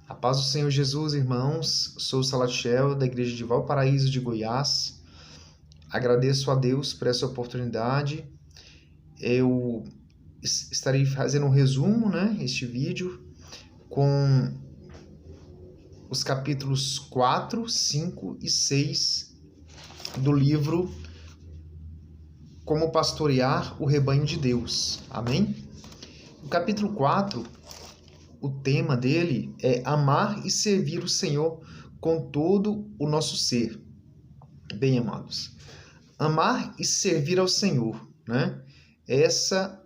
A paz do Senhor Jesus, irmãos. Sou o Salatiel, da Igreja de Valparaíso de Goiás. Agradeço a Deus por essa oportunidade. Eu estarei fazendo um resumo, este vídeo, com os capítulos 4, 5 e 6 do livro Como Pastorear o Rebanho de Deus. Amém? O capítulo 4, o tema dele é amar e servir o Senhor com todo o nosso ser. Bem, amados, amar e servir ao Senhor, né? Essa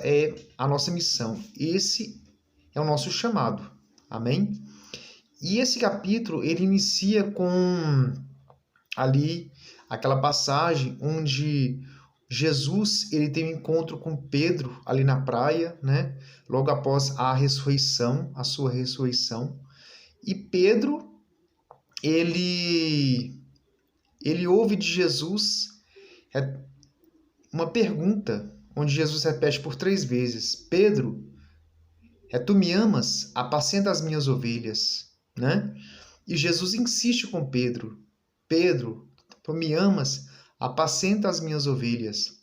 é a nossa missão. Esse é o nosso chamado. Amém? E esse capítulo, ele inicia com ali aquela passagem onde Jesus, ele tem um encontro com Pedro ali na praia, né? Logo após a ressurreição, a sua ressurreição. E Pedro, ele ouve de Jesus uma pergunta, onde Jesus repete por 3 vezes: Pedro, tu me amas? Apacenta as minhas ovelhas, né? E Jesus insiste com Pedro: Pedro, tu me amas? Apacenta as minhas ovelhas.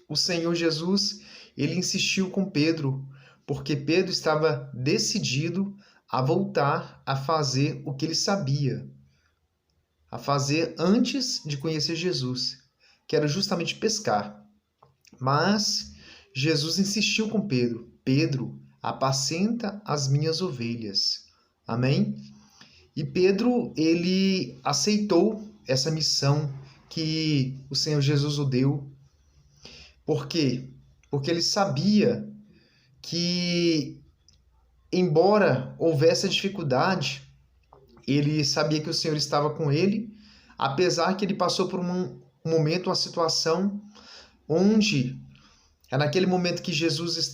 O Senhor Jesus, ele insistiu com Pedro, porque Pedro estava decidido a voltar a fazer o que ele sabia, a fazer antes de conhecer Jesus, que era justamente pescar. Mas Jesus insistiu com Pedro: Pedro, apacenta as minhas ovelhas. Amém? E Pedro, ele aceitou essa missão que o Senhor Jesus o deu. Por quê? Porque ele sabia que, embora houvesse dificuldade, ele sabia que o Senhor estava com ele, apesar que ele passou por um momento, uma situação onde, naquele momento que Jesus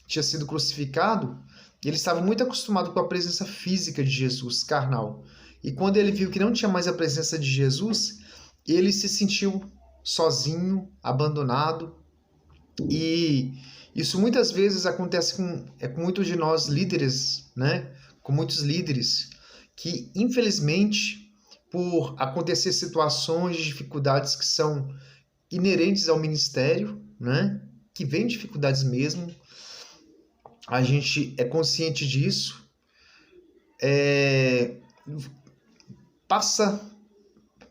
tinha sido crucificado, ele estava muito acostumado com a presença física de Jesus, carnal. E quando ele viu que não tinha mais a presença de Jesus, ele se sentiu sozinho, abandonado. E isso muitas vezes acontece com muitos de nós líderes, né? Com muitos líderes que, infelizmente, por acontecer situações de dificuldades que são inerentes ao ministério, né? Que vem dificuldades mesmo, a gente é consciente disso, passa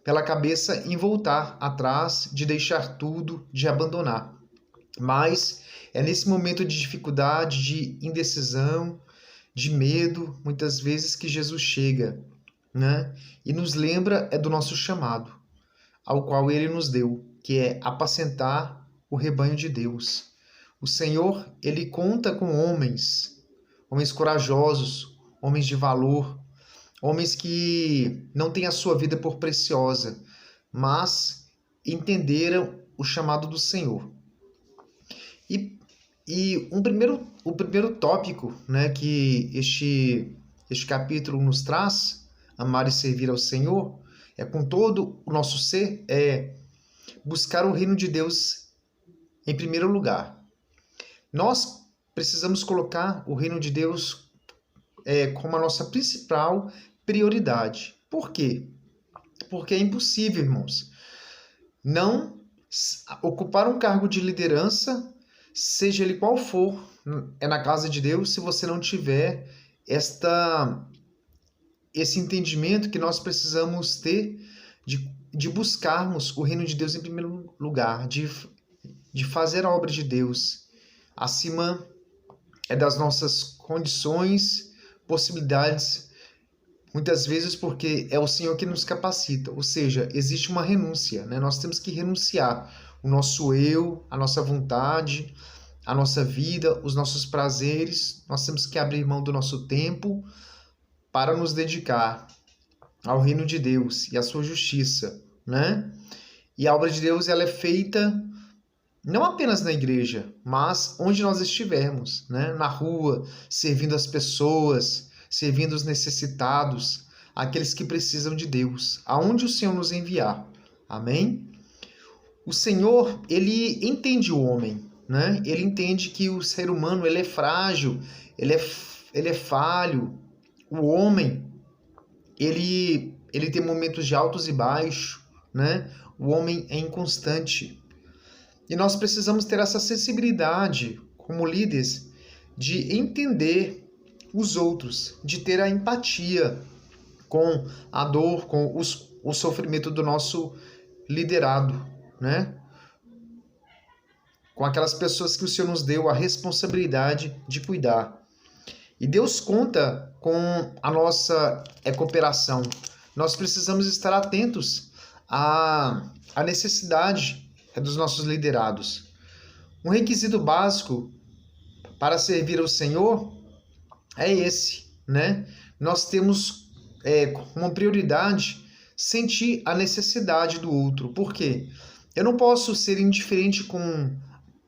pela cabeça em voltar atrás, de deixar tudo, de abandonar. Mas é nesse momento de dificuldade, de indecisão, de medo, muitas vezes, que Jesus chega, né? E nos lembra do nosso chamado, ao qual ele nos deu, que é apacentar o rebanho de Deus. O Senhor, ele conta com homens corajosos, homens de valor, homens que não têm a sua vida por preciosa, mas entenderam o chamado do Senhor. E o primeiro tópico, né, que este capítulo nos traz, amar e servir ao Senhor, com todo o nosso ser, é buscar o reino de Deus em primeiro lugar. Nós precisamos colocar o reino de Deus como a nossa principal prioridade. Por quê? Porque é impossível, irmãos, não ocupar um cargo de liderança, seja ele qual for, na casa de Deus, se você não tiver esse entendimento que nós precisamos ter de buscarmos o reino de Deus em primeiro lugar, de fazer a obra de Deus acima das nossas condições, possibilidades, muitas vezes porque é o Senhor que nos capacita, ou seja, existe uma renúncia, né? Nós temos que renunciar o nosso eu, a nossa vontade, a nossa vida, os nossos prazeres. Nós temos que abrir mão do nosso tempo para nos dedicar ao reino de Deus e à sua justiça, né? E a obra de Deus, ela é feita não apenas na igreja, mas onde nós estivermos, né? Na rua, servindo as pessoas, servindo os necessitados, aqueles que precisam de Deus, aonde o Senhor nos enviar. Amém? O Senhor, ele entende o homem, né? Ele entende que o ser humano, ele é frágil, ele ele é falho. O homem, ele tem momentos de altos e baixos, né? O homem é inconstante. E nós precisamos ter essa sensibilidade como líderes de entender os outros, de ter a empatia com a dor, com o sofrimento do nosso liderado, né? Com aquelas pessoas que o Senhor nos deu a responsabilidade de cuidar. E Deus conta com a nossa cooperação. Nós precisamos estar atentos à necessidade dos nossos liderados. Um requisito básico para servir ao Senhor é esse, né? Nós temos como prioridade sentir a necessidade do outro. Por quê? Eu não posso ser indiferente com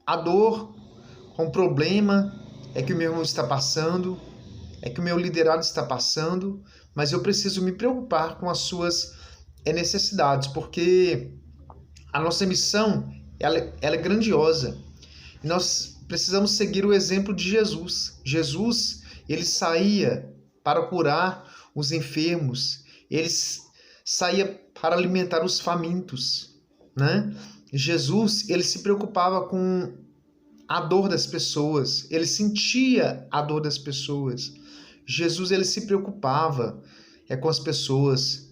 a dor, com o problema que o meu irmão está passando, que o meu liderado está passando, mas eu preciso me preocupar com as suas necessidades, porque a nossa missão ela é grandiosa. E nós precisamos seguir o exemplo de Jesus. Jesus, ele saía para curar os enfermos, ele saía para alimentar os famintos, né? Jesus, ele se preocupava com a dor das pessoas, ele sentia a dor das pessoas. Jesus, ele se preocupava com as pessoas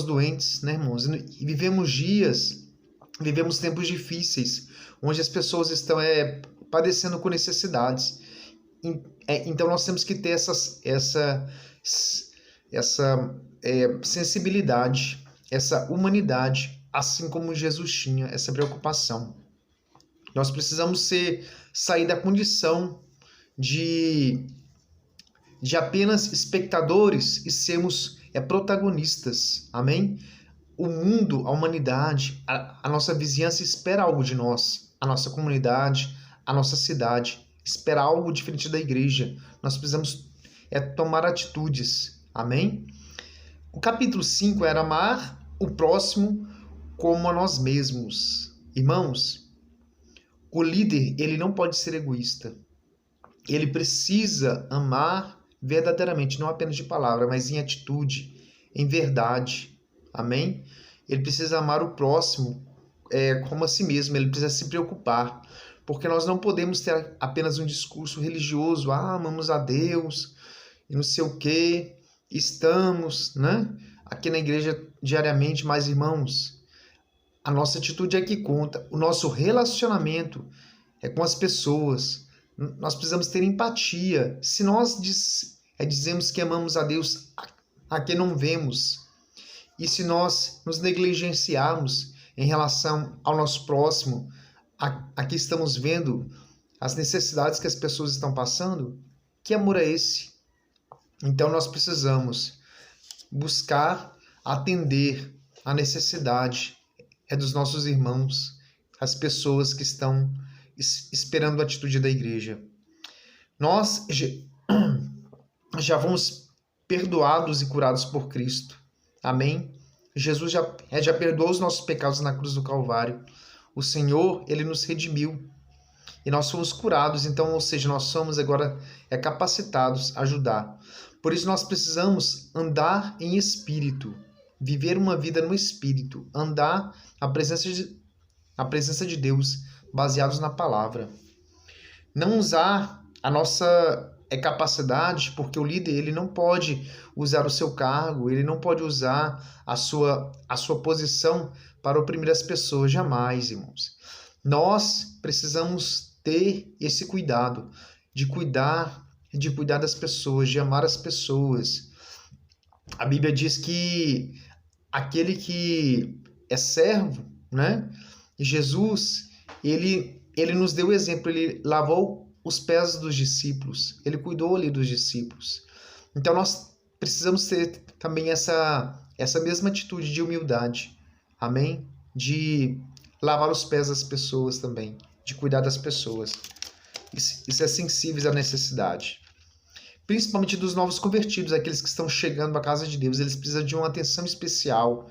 doentes, né, irmãos? E vivemos tempos difíceis, onde as pessoas estão padecendo com necessidades. Então nós temos que ter essa sensibilidade, essa humanidade, assim como Jesus tinha essa preocupação. Nós precisamos sair da condição de apenas espectadores e sermos protagonistas. Amém? O mundo, a humanidade, a nossa vizinhança espera algo de nós. A nossa comunidade, a nossa cidade espera algo diferente da igreja. Nós precisamos tomar atitudes. Amém? O capítulo 5 era amar o próximo como a nós mesmos. Irmãos, o líder, ele não pode ser egoísta. Ele precisa amar verdadeiramente, não apenas de palavra, mas em atitude, em verdade. Amém? Ele precisa amar o próximo como a si mesmo, ele precisa se preocupar, porque nós não podemos ter apenas um discurso religioso, amamos a Deus, e não sei o quê, estamos, né, aqui na igreja diariamente, mas irmãos, a nossa atitude é que conta, o nosso relacionamento com as pessoas. Nós precisamos ter empatia. Se nós dizemos que amamos a Deus a quem não vemos, e se nós nos negligenciarmos em relação ao nosso próximo, a que estamos vendo as necessidades que as pessoas estão passando, que amor é esse? Então nós precisamos buscar atender a necessidade dos nossos irmãos, as pessoas que estão esperando a atitude da igreja. Nós já fomos perdoados e curados por Cristo. Amém? Jesus já perdoou os nossos pecados na cruz do Calvário. O Senhor, ele nos redimiu. E nós fomos curados, então, ou seja, nós somos agora capacitados a ajudar. Por isso nós precisamos andar em espírito, viver uma vida no espírito, andar na presença de Deus, baseados na palavra. Não usar a nossa capacidade, porque o líder ele não pode usar o seu cargo, ele não pode usar a sua posição para oprimir as pessoas, jamais, irmãos. Nós precisamos ter esse cuidado de cuidar das pessoas, de amar as pessoas. A Bíblia diz que aquele que é servo, né? Jesus, ele nos deu o exemplo, ele lavou os pés dos discípulos, ele cuidou ali dos discípulos. Então nós precisamos ter também essa mesma atitude de humildade, amém? De lavar os pés das pessoas também, de cuidar das pessoas. Isso é sensíveis à necessidade. Principalmente dos novos convertidos, aqueles que estão chegando à casa de Deus, eles precisam de uma atenção especial,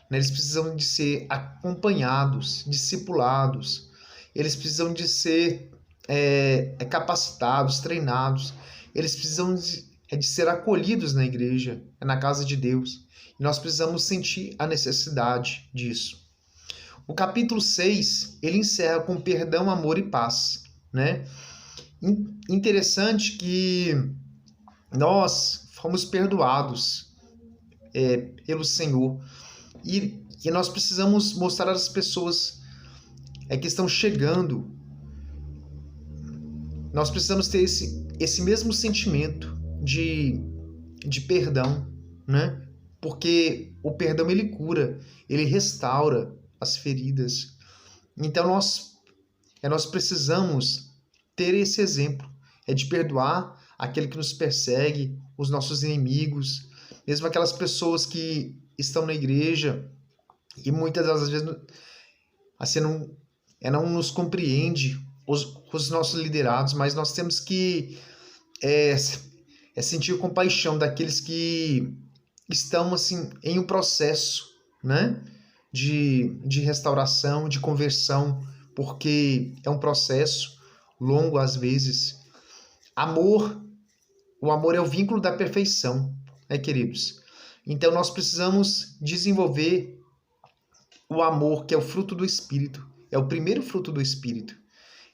né? Eles precisam de ser acompanhados, discipulados, eles precisam de ser capacitados, treinados, eles precisam de ser acolhidos na igreja, na casa de Deus. E nós precisamos sentir a necessidade disso. O capítulo 6, ele encerra com perdão, amor e paz, né? Interessante que nós fomos perdoados pelo Senhor. E nós precisamos mostrar às pessoas que estão chegando, nós precisamos ter esse mesmo sentimento de perdão, né? Porque o perdão, ele cura, ele restaura as feridas. Então nós precisamos ter esse exemplo, de perdoar aquele que nos persegue, os nossos inimigos, mesmo aquelas pessoas que estão na igreja e muitas das vezes assim, não nos compreende, os nossos liderados, mas nós temos que sentir compaixão daqueles que estão assim em um processo, né, de restauração, de conversão, porque é um processo longo às vezes. O amor é o vínculo da perfeição, né, queridos? Então nós precisamos desenvolver o amor, que é o fruto do Espírito, é o primeiro fruto do Espírito.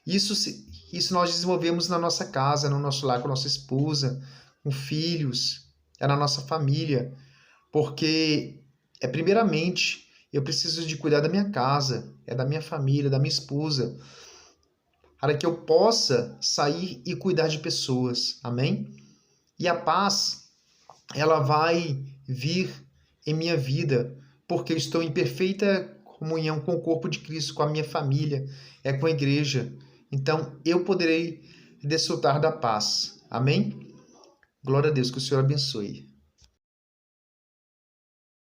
Isso nós desenvolvemos na nossa casa, no nosso lar, com a nossa esposa, com filhos, na nossa família, porque primeiramente eu preciso de cuidar da minha casa, da minha família, da minha esposa, para que eu possa sair e cuidar de pessoas, amém? E a paz, ela vai vir em minha vida, porque eu estou em perfeita comunhão com o corpo de Cristo, com a minha família, com a igreja. Então, eu poderei desfrutar da paz. Amém? Glória a Deus, que o Senhor abençoe.